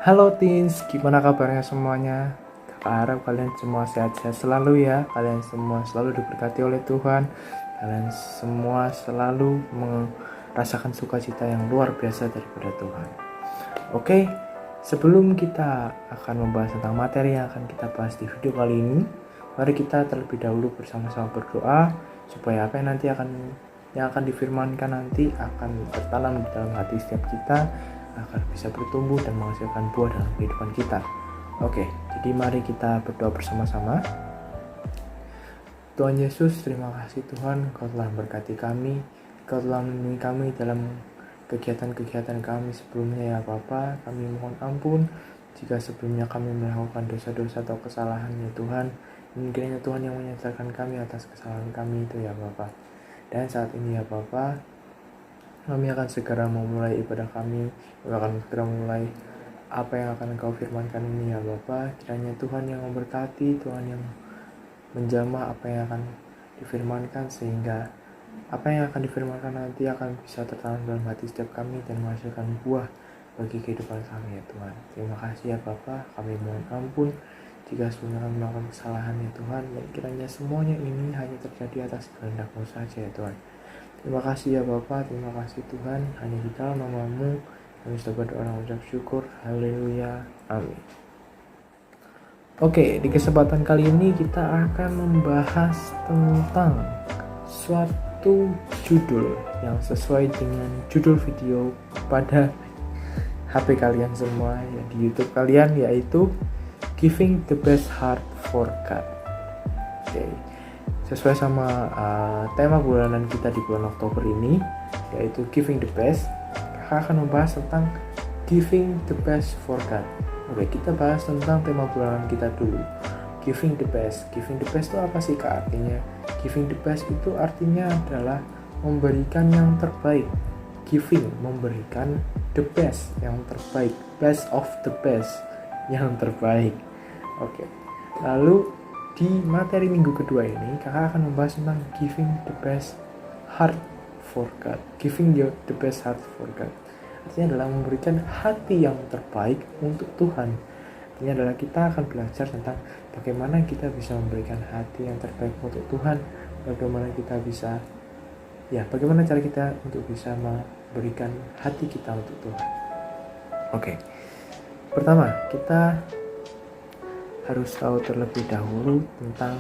Halo teens, gimana kabarnya semuanya? Kakak harap kalian semua sehat-sehat selalu ya. Kalian semua selalu diberkati oleh Tuhan. Kalian semua selalu merasakan sukacita yang luar biasa daripada Tuhan. Oke, sebelum kita akan membahas tentang materi yang akan kita bahas di video kali ini, mari kita terlebih dahulu bersama-sama berdoa supaya apa yang akan difirmankan nanti akan tertanam di dalam hati setiap kita, agar bisa bertumbuh dan menghasilkan buah dalam kehidupan kita. Oke, jadi mari kita berdoa bersama-sama. Tuhan Yesus, terima kasih Tuhan, Kau telah memberkati kami, Kau telah melindungi kami dalam kegiatan-kegiatan kami sebelumnya ya Bapa. Kami mohon ampun jika sebelumnya kami melakukan dosa-dosa atau kesalahan ya Tuhan. Kiranya Tuhan yang menyadarkan kami atas kesalahan kami itu ya Bapa. Dan saat ini ya Bapa, kami akan segera memulai ibadah kami. Kami akan segera memulai apa yang akan Kau firmankan ini ya Bapa. Kiranya Tuhan yang memberkati, Tuhan yang menjamah apa yang akan difirmankan, sehingga apa yang akan difirmankan nanti akan bisa tertanam dalam hati setiap kami dan menghasilkan buah bagi kehidupan kami ya Tuhan. Terima kasih ya Bapa. Kami mohon ampun jika sebelumnya kami melakukan kesalahan ya Tuhan, dan kiranya semuanya ini hanya terjadi atas kehendak-Mu saja ya Tuhan. Terima kasih ya Bapa, terima kasih Tuhan. Hanya di dalam nama-Mu kami sudah berdoa dan mengucap syukur. Haleluya, amin. Oke, di kesempatan kali ini kita akan membahas tentang suatu judul yang sesuai dengan judul video pada HP kalian semua ya, di YouTube kalian, yaitu Giving the Best Heart for God. Oke, sesuai sama tema bulanan kita di bulan Oktober ini, yaitu Giving the Best. Kakak akan membahas tentang Giving the Best for God. Oke, kita bahas tentang tema bulanan kita dulu. Giving the best. Giving the best itu apa sih Kak artinya? Giving the best itu artinya adalah memberikan yang terbaik. Giving, memberikan, the best, yang terbaik. Best of the best, yang terbaik. Oke. Lalu di materi minggu kedua ini, kakak akan membahas tentang giving the best heart for God. Giving the best heart for God artinya adalah memberikan hati yang terbaik untuk Tuhan. Artinya adalah kita akan belajar tentang bagaimana kita bisa memberikan hati yang terbaik untuk Tuhan, bagaimana cara kita untuk bisa memberikan hati kita untuk Tuhan. Oke. Pertama, kita harus tahu terlebih dahulu tentang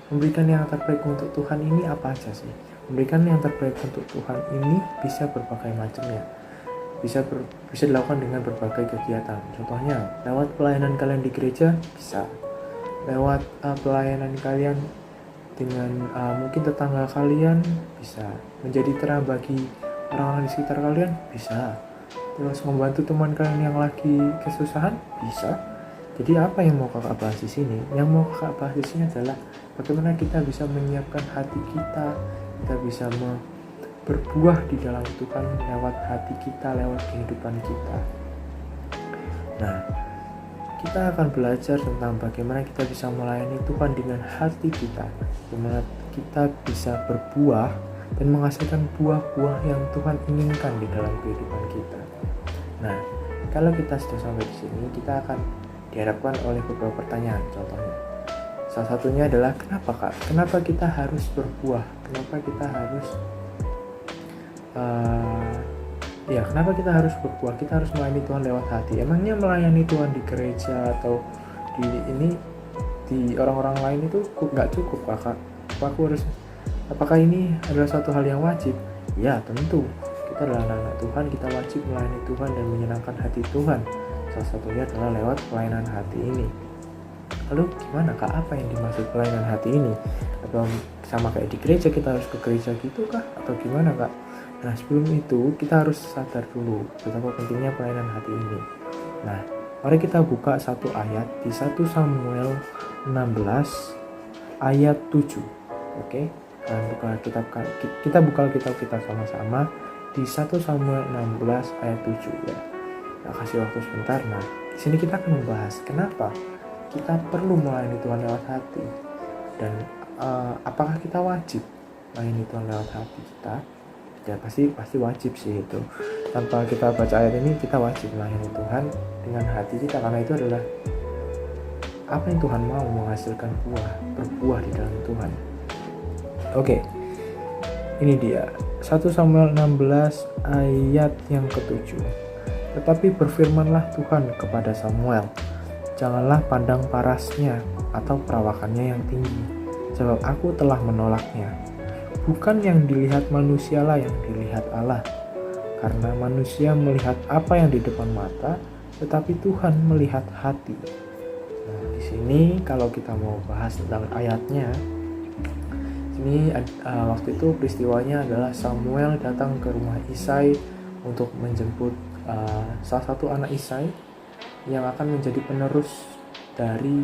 memberikan yang terbaik untuk Tuhan ini apa aja sih. Memberikan yang terbaik untuk Tuhan ini bisa berbagai macamnya. Bisa dilakukan dengan berbagai kegiatan. Contohnya, lewat pelayanan kalian di gereja bisa. Lewat pelayanan kalian dengan mungkin tetangga kalian bisa. Menjadi terang bagi orang-orang di sekitar kalian bisa. Terus membantu teman kalian yang lagi kesusahan bisa. Jadi apa yang mau kakak bahas di sini? Yang mau kakak bahas di sini adalah bagaimana kita bisa menyiapkan hati kita bisa berbuah di dalam Tuhan lewat hati kita, lewat kehidupan kita. Nah, kita akan belajar tentang bagaimana kita bisa melayani Tuhan dengan hati kita, bagaimana kita bisa berbuah dan menghasilkan buah-buah yang Tuhan inginkan di dalam kehidupan kita. Nah, kalau kita sudah sampai di sini, kita akan dihadapkan oleh beberapa pertanyaan. Contohnya, salah satunya adalah kenapa kita harus berbuah? Kenapa kita harus berbuah? Kita harus melayani Tuhan lewat hati. Emangnya melayani Tuhan di gereja atau di orang-orang lain itu nggak cukup kakak? Apakah ini adalah suatu hal yang wajib? Ya tentu, kita adalah anak-anak Tuhan, kita wajib melayani Tuhan dan menyenangkan hati Tuhan. Salah satunya adalah lewat pelayanan hati ini. Lalu gimana kak, apa yang dimaksud pelayanan hati ini? Atau sama kayak di gereja, kita harus ke gereja gitu kah? Atau gimana kak? Nah, sebelum itu kita harus sadar dulu betapa pentingnya pelayanan hati ini. Nah, mari kita buka satu ayat di 1 Samuel 16 ayat 7. Oke, kita buka kitab kita sama-sama di 1 Samuel 16 ayat 7 ya. Nah, kasih waktu sebentar. Nah, di sini kita akan membahas kenapa kita perlu melayani Tuhan lewat hati, dan apakah kita wajib melayani Tuhan lewat hati kita. Ya pasti wajib sih itu. tanpa kita baca ayat ini, kita wajib melayani Tuhan dengan hati kita, karena itu adalah apa yang Tuhan mau, menghasilkan berbuah di dalam Tuhan. Oke, ini dia 1 Samuel 16 ayat yang ke-7. Tetapi berfirmanlah Tuhan kepada Samuel, janganlah pandang parasnya atau perawakannya yang tinggi, sebab aku telah menolaknya. Bukan yang dilihat manusialah yang dilihat Allah, karena manusia melihat apa yang di depan mata, tetapi Tuhan melihat hati. Nah, di sini kalau kita mau bahas tentang ayatnya, ini waktu itu peristiwanya adalah Samuel datang ke rumah Isai untuk menjemput salah satu anak Isai yang akan menjadi penerus dari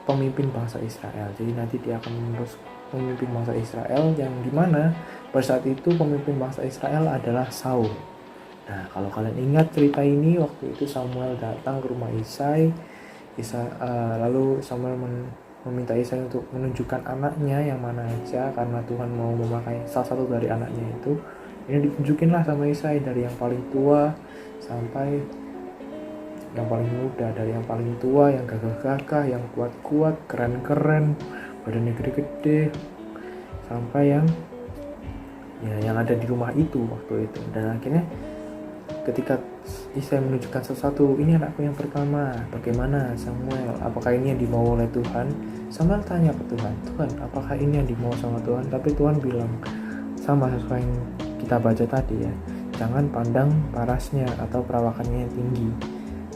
pemimpin bangsa Israel. Jadi nanti dia akan menerus pemimpin bangsa Israel, yang dimana pada saat itu pemimpin bangsa Israel adalah Saul. Nah, kalau kalian ingat cerita ini, waktu itu Samuel datang ke rumah Isai, lalu Samuel meminta Isai untuk menunjukkan anaknya yang mana aja, karena Tuhan mau memakai salah satu dari anaknya itu. Ini ditunjukinlah sama Isai dari yang paling tua sampai yang paling muda, dari yang paling tua, yang gagah-gagah, yang kuat-kuat, keren-keren, badannya gede-gede, sampai yang ada di rumah itu waktu itu. Dan akhirnya ketika Isai menunjukkan sesuatu, ini anakku yang pertama, bagaimana Samuel, apakah ini yang dimau oleh Tuhan? Samuel tanya ke Tuhan, apakah ini yang dimau sama Tuhan? Tapi Tuhan bilang sama sesuai yang kita baca tadi ya, jangan pandang parasnya atau perawakannya yang tinggi,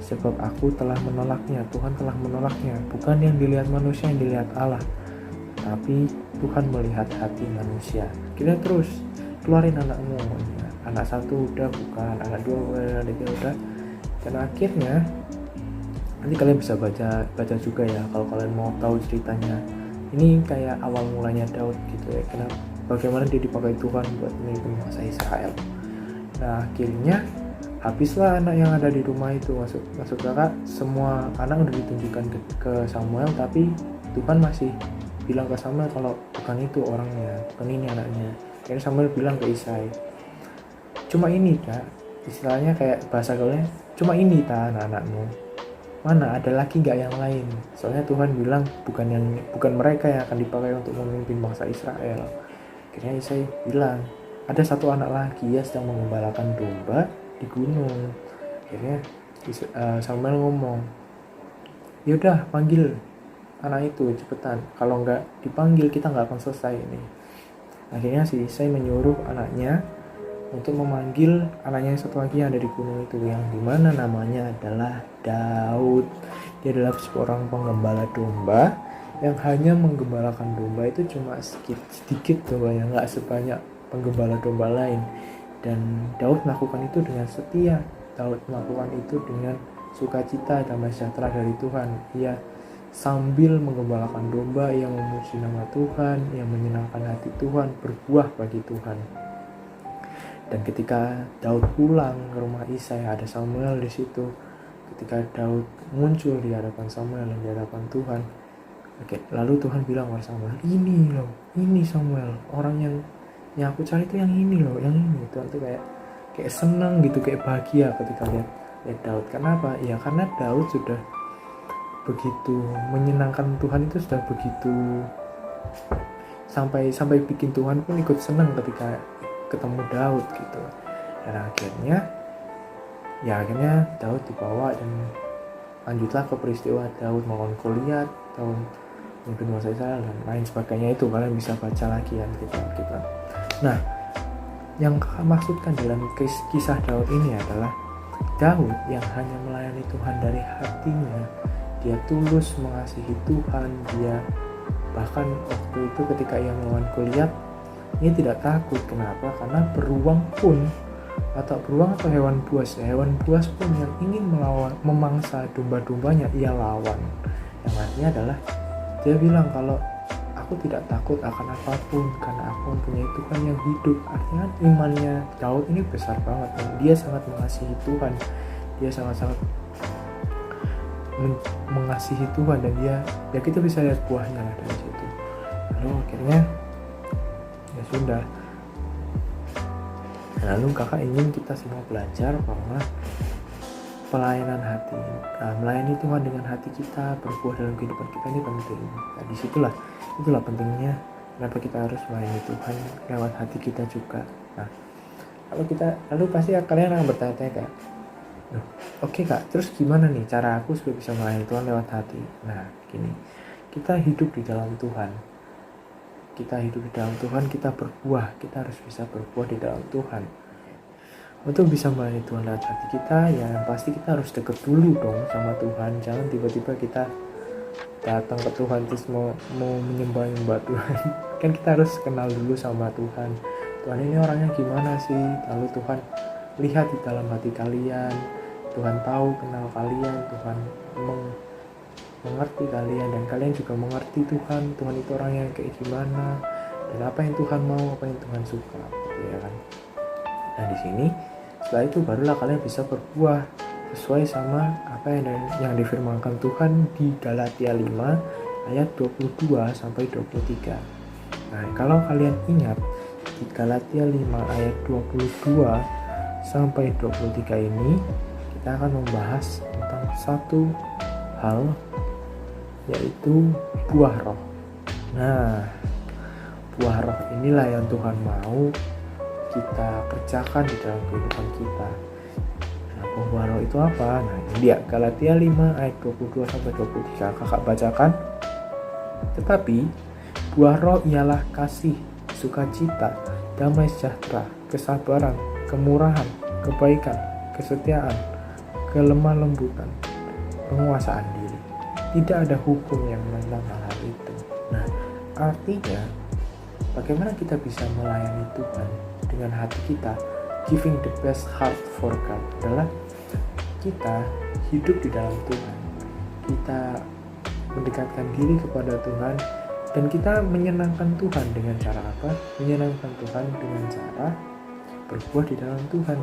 sebab aku telah menolaknya. Tuhan telah menolaknya. Bukan yang dilihat manusia yang dilihat Allah, tapi Tuhan melihat hati manusia. Kita terus keluarin anakmu, anak satu udah, bukan anak dua udah, anak tiga udah. Dan akhirnya nanti kalian bisa baca juga ya, kalau kalian mau tahu ceritanya. Ini kayak awal mulanya Daud gitu ya, bagaimana dia dipakai Tuhan buat memimpin bangsa Israel. Nah, akhirnya habislah anak yang ada di rumah itu. Masuk kakak, semua anak udah ditunjukkan ke Samuel, tapi Tuhan masih bilang ke Samuel kalau bukan itu orangnya, bukan ini anaknya. Akhirnya Samuel bilang ke Isai, cuma ini tak, istilahnya kayak bahasa gaulnya, cuma ini tak anak-anakmu, mana ada lagi nggak yang lain? Soalnya Tuhan bilang bukan mereka yang akan dipakai untuk memimpin bangsa Israel. Akhirnya Isai bilang, ada satu anak lagi ya sedang mengembalakan domba di gunung. Akhirnya Samuel ngomong, yaudah panggil anak itu cepetan, kalau nggak dipanggil kita nggak akan selesai ini. Akhirnya si Isai menyuruh anaknya untuk memanggil anaknya yang satu lagi yang ada di gunung itu, yang dimana namanya adalah Daud. Dia adalah seorang penggembala domba yang hanya menggembalakan domba itu cuma sedikit dombanya, nggak sebanyak penggembala domba lain. Dan Daud melakukan itu dengan setia. Daud melakukan itu dengan sukacita, damai sejahtera dari Tuhan. Ia sambil menggembalakan domba, ia memuji nama Tuhan, ia menyenangkan hati Tuhan, berbuah bagi Tuhan. Dan ketika Daud pulang ke rumah Isai, ada Samuel di situ. Ketika Daud muncul di hadapan Samuel dan di hadapan Tuhan, lalu Tuhan bilang kepada Samuel, ini Samuel, orang yang aku cari itu yang ini loh, yang ini. Tuhan tuh kayak senang gitu, kayak bahagia ketika lihat Daud. Kenapa? Ya karena Daud sudah begitu menyenangkan Tuhan, itu sudah begitu sampai bikin Tuhan pun ikut senang ketika ketemu Daud gitu. Dan akhirnya Daud dibawa dan lanjutlah ke peristiwa Daud melawan Goliat, Daud memimpin bangsa Israel dan lain sebagainya. Itu kalian bisa baca lagi ya kita. Nah, yang maksudkan dalam kisah Daud ini adalah Daud yang hanya melayani Tuhan dari hatinya. Dia tulus mengasihi Tuhan. Dia bahkan waktu itu ketika ia melawan Goliat, ia tidak takut. Kenapa? Karena beruang atau hewan buas pun yang ingin memangsa domba-dombanya ia lawan. Yang artinya adalah dia bilang kalau aku tidak takut akan apapun karena aku mempunyai Tuhan yang hidup. Artinya imannya Daud ini besar banget. Dia sangat mengasihi Tuhan. Dia sangat-sangat mengasihi Tuhan, dan ya kita bisa lihat buahnya lah dari situ. Lalu akhirnya ya sudah, Lalu kakak ingin kita semua belajar bahwa pelayanan hati, melayani Tuhan dengan hati kita, berbuah dalam kehidupan kita ini penting. Nah, itulah pentingnya kenapa kita harus melayani Tuhan lewat hati kita juga. Nah, lalu pasti kalian akan bertanya-tanya kak, oke kak, terus gimana nih cara aku supaya bisa melayani Tuhan lewat hati? Nah, gini, kita hidup di dalam Tuhan, kita berbuah, kita harus bisa berbuah di dalam Tuhan. Untuk bisa melayani Tuhan lewat hati kita, ya pasti kita harus deket dulu dong sama Tuhan. Jangan tiba-tiba kita datang ke Tuhan terus mau menyembah Tuhan. Kan kita harus kenal dulu sama Tuhan. Tuhan ini orangnya gimana sih? Lalu Tuhan lihat di dalam hati kalian, Tuhan tahu, kenal kalian, Tuhan mengerti kalian, dan kalian juga mengerti Tuhan itu orangnya kayak gimana, dan apa yang Tuhan mau, apa yang Tuhan suka, gitu ya kan. Nah di sini setelah itu barulah kalian bisa berbuah sesuai sama apa yang difirmankan Tuhan di Galatia 5 ayat 22 sampai 23. Nah, kalau kalian ingat di Galatia 5 ayat 22 sampai 23 ini kita akan membahas tentang satu hal, yaitu buah roh. Nah, buah roh inilah yang Tuhan mau kita kerjakan di dalam kehidupan kita. Nah, buah roh itu apa? Nah, ini dia Galatia 5 ayat 22 sampai 23. Kakak bacakan. Tetapi buah roh ialah kasih, sukacita, damai sejahtera, kesabaran, kemurahan, kebaikan, kesetiaan, kelemah lembutan, penguasaan diri. Tidak ada hukum yang menentang hal itu. Nah, artinya bagaimana kita bisa melayani Tuhan dengan hati kita? Giving the best heart for God adalah kita hidup di dalam Tuhan, kita mendekatkan diri kepada Tuhan, dan kita menyenangkan Tuhan dengan cara apa? Menyenangkan Tuhan dengan cara berbuah di dalam Tuhan.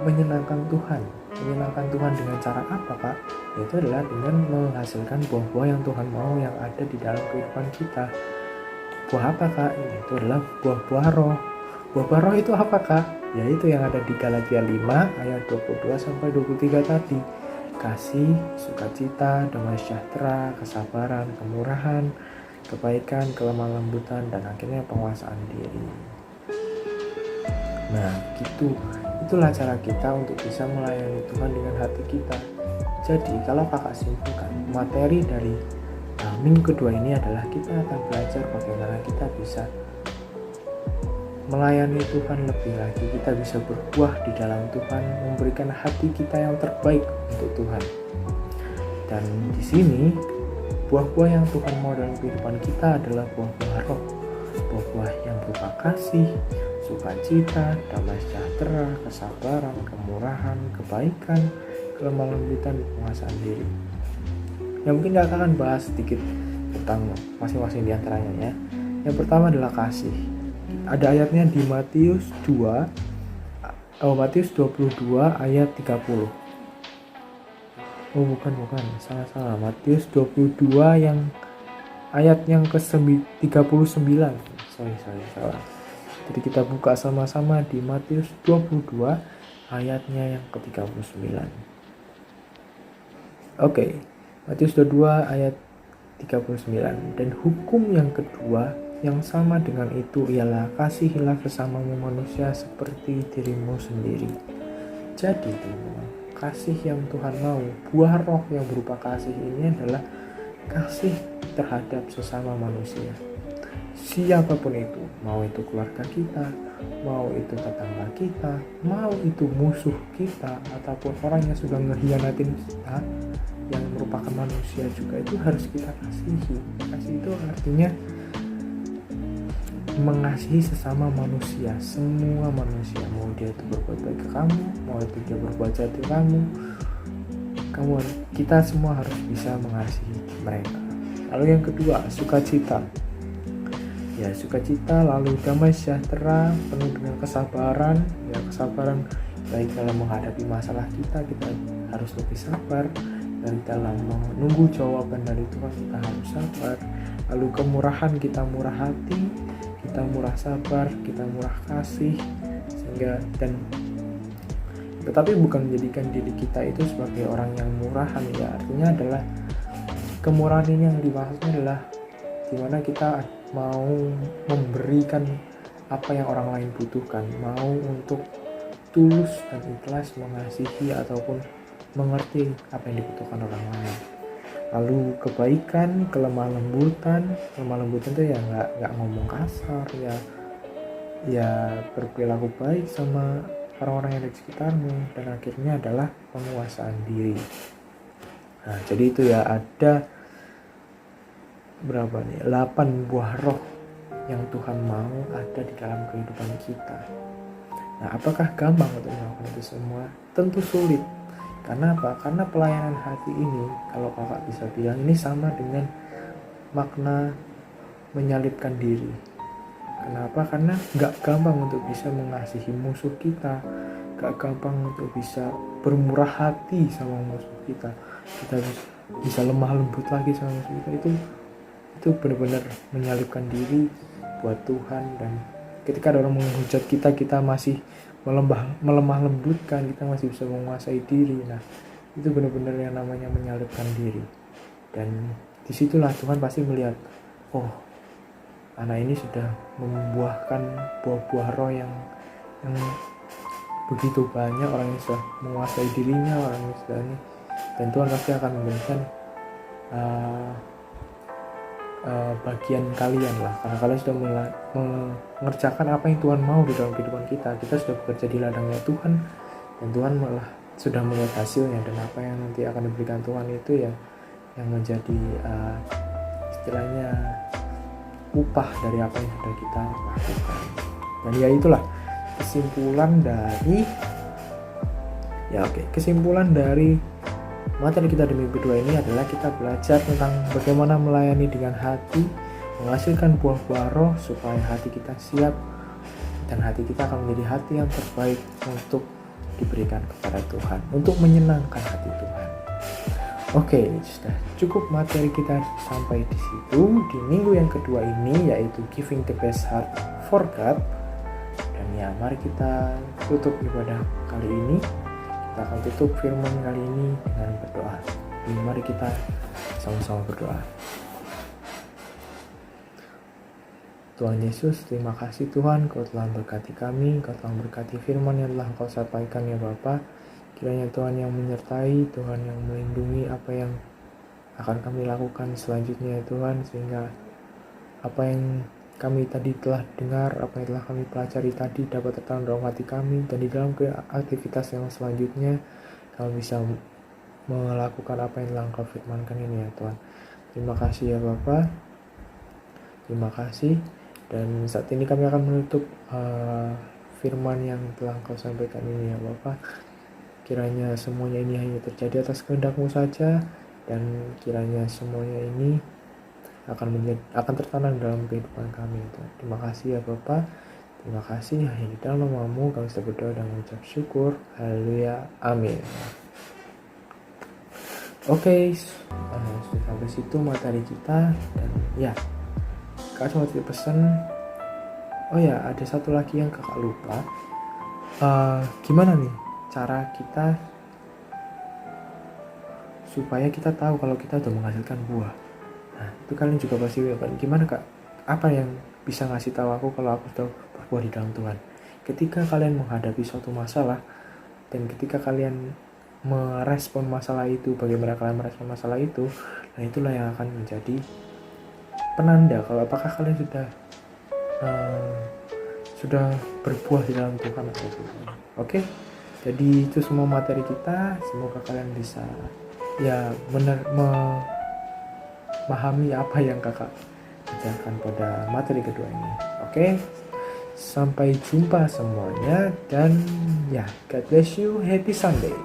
Menyenangkan Tuhan dengan cara apa kak? Itu adalah dengan menghasilkan buah-buah yang Tuhan mau yang ada di dalam kehidupan kita. Buah apa kak? Itu adalah buah-buah roh. Buah-buah roh itu apa kak? Yaitu yang ada di Galatia 5 ayat 22 sampai 23 tadi. Kasih, sukacita, damai sejahtera, kesabaran, kemurahan, kebaikan, kelemah lembutan, dan akhirnya penguasaan diri. Nah, itulah cara kita untuk bisa melayani Tuhan dengan hati kita. Jadi, kalau kakak simpulkan, materi dari minggu kedua ini adalah kita akan belajar bagaimana kita bisa melayani Tuhan lebih lagi. Kita bisa berbuah di dalam Tuhan, memberikan hati kita yang terbaik untuk Tuhan. Dan di sini buah-buah yang Tuhan mau dalam kehidupan kita adalah buah-buah roh, buah-buah yang berupa kasih, sukacita, damai sejahtera, kesabaran, kemurahan, kebaikan, kelemah lembutan, penguasaan diri. Ya mungkin kita akan bahas sedikit tentang masing-masing di antaranya ya. Yang pertama adalah kasih. Ada ayatnya di Matius 22 ayat 30. Oh bukan, salah. Matius 22 yang ayat yang ke-39. Sorry, salah. Jadi kita buka sama-sama di Matius 22 ayatnya yang ke-39. Oke, Matius 22 ayat 39. Dan hukum yang kedua yang sama dengan itu ialah kasihilah sesamamu manusia seperti dirimu sendiri. Jadi teman-teman, kasih yang Tuhan mau, buah roh yang berupa kasih ini adalah kasih terhadap sesama manusia. Siapapun itu, mau itu keluarga kita, mau itu tetangga kita, mau itu musuh kita, ataupun orang yang sudah ngehianatin kita, yang merupakan manusia juga, itu harus kita kasihi. Kasih itu artinya mengasihi sesama manusia, semua manusia, mau dia itu berbuat baik ke kamu, mau itu dia berbuat jahat ke kamu, kita semua harus bisa mengasihi mereka. Lalu yang kedua, sukacita. Ya, sukacita, lalu damai sejahtera, penuh dengan kesabaran. Ya, kesabaran baik dalam menghadapi masalah kita harus lebih sabar, dan dalam menunggu jawaban dari Tuhan kita harus sabar. Lalu kemurahan, kita murah hati, kita murah sabar, kita murah kasih, sehingga tetapi bukan menjadikan diri kita itu sebagai orang yang murahan ya. Artinya adalah kemurahan ini yang dimaksudnya adalah dimana kita mau memberikan apa yang orang lain butuhkan, mau untuk tulus dan ikhlas mengasihi ataupun mengerti apa yang dibutuhkan orang lain. Lalu kebaikan, kelemah lembutan itu ya nggak ngomong kasar, ya berperilaku baik sama orang-orang yang ada di sekitarmu, dan akhirnya adalah penguasaan diri. Nah, jadi itu ya, ada berapa nih? 8 buah roh yang Tuhan mau ada di dalam kehidupan kita. Nah, apakah gampang untuk melakukan itu semua? Tentu sulit. Karena apa? Karena pelayanan hati ini, kalau kakak bisa bilang, ini sama dengan makna menyalibkan diri. Kenapa? Karena gak gampang untuk bisa mengasihi musuh kita, gak gampang untuk bisa bermurah hati sama musuh kita bisa lemah lembut lagi sama musuh kita. Itu benar-benar menyalibkan diri buat Tuhan. Dan ketika ada orang menghujat kita masih melemah lembutkan, kita masih bisa menguasai diri. Nah, itu benar-benar yang namanya menyalibkan diri. Dan disitulah Tuhan pasti melihat, oh, anak ini sudah membuahkan buah-buah roh yang begitu banyak, orang yang sudah menguasai dirinya, orang yang sudah ini. Dan Tuhan pasti akan memberikan bagian kalian lah, karena kalian sudah mengerjakan apa yang Tuhan mau di dalam kehidupan kita. Kita sudah bekerja di ladangnya Tuhan, dan Tuhan malah sudah melihat hasilnya, dan apa yang nanti akan diberikan Tuhan itu ya yang menjadi istilahnya upah dari apa yang sudah kita lakukan. Dan ya itulah kesimpulan dari materi kita di minggu kedua ini adalah kita belajar tentang bagaimana melayani dengan hati, menghasilkan buah-buah roh supaya hati kita siap, dan hati kita akan menjadi hati yang terbaik untuk diberikan kepada Tuhan, untuk menyenangkan hati Tuhan. Oke, sudah cukup materi kita sampai di situ di minggu yang kedua ini, yaitu Giving the Best Heart for God. Dan ya, mari kita tutup ibadah kali ini. Kita akan tutup firman kali ini dengan berdoa. Jadi mari kita sama-sama berdoa. Tuhan Yesus, terima kasih Tuhan, Kau telah berkati kami, Kau telah berkati firman yang telah Kau sampaikan ya Bapa. Kiranya Tuhan yang menyertai, Tuhan yang melindungi apa yang akan kami lakukan selanjutnya ya Tuhan, sehingga apa yang kami tadi telah dengar, apa yang telah kami pelajari tadi dapat tertanam dalam hati kami, dan di dalam aktivitas yang selanjutnya kami bisa melakukan apa yang telah Engkau firmankan ini ya Tuhan. Terima kasih ya Bapa, terima kasih. Dan saat ini kami akan menutup firman yang telah Engkau sampaikan ini ya Bapa. Kiranya semuanya ini hanya terjadi atas kehendak-Mu saja, dan kiranya semuanya ini akan tertanam dalam kehidupan kami. Terima kasih ya Bapa. Terima kasih, hanya di dalam nama-Mu kami sudah berdoa dan mengucap syukur. Haleluya, amin. Oke, sudah sampai situ materi kita. Dan ya, Kak cuma titip pesan. Oh ya, ada satu lagi yang kakak lupa. Gimana nih cara kita supaya kita tahu kalau kita sudah menghasilkan buah? Nah, itu kalian juga pasti bilang, gimana Kak? Apa yang bisa ngasih tahu aku kalau aku sudah berbuah di dalam Tuhan? Ketika kalian menghadapi suatu masalah, dan ketika kalian merespon masalah itu, bagaimana kalian merespon masalah itu, nah itulah yang akan menjadi penanda kalau apakah kalian sudah berbuah di dalam Tuhan atau tidak. Oke, jadi itu semua materi kita. Semoga kalian bisa ya memahami apa yang kakak ajarkan pada materi kedua ini. Oke, sampai jumpa semuanya, dan ya, God bless you, happy Sunday.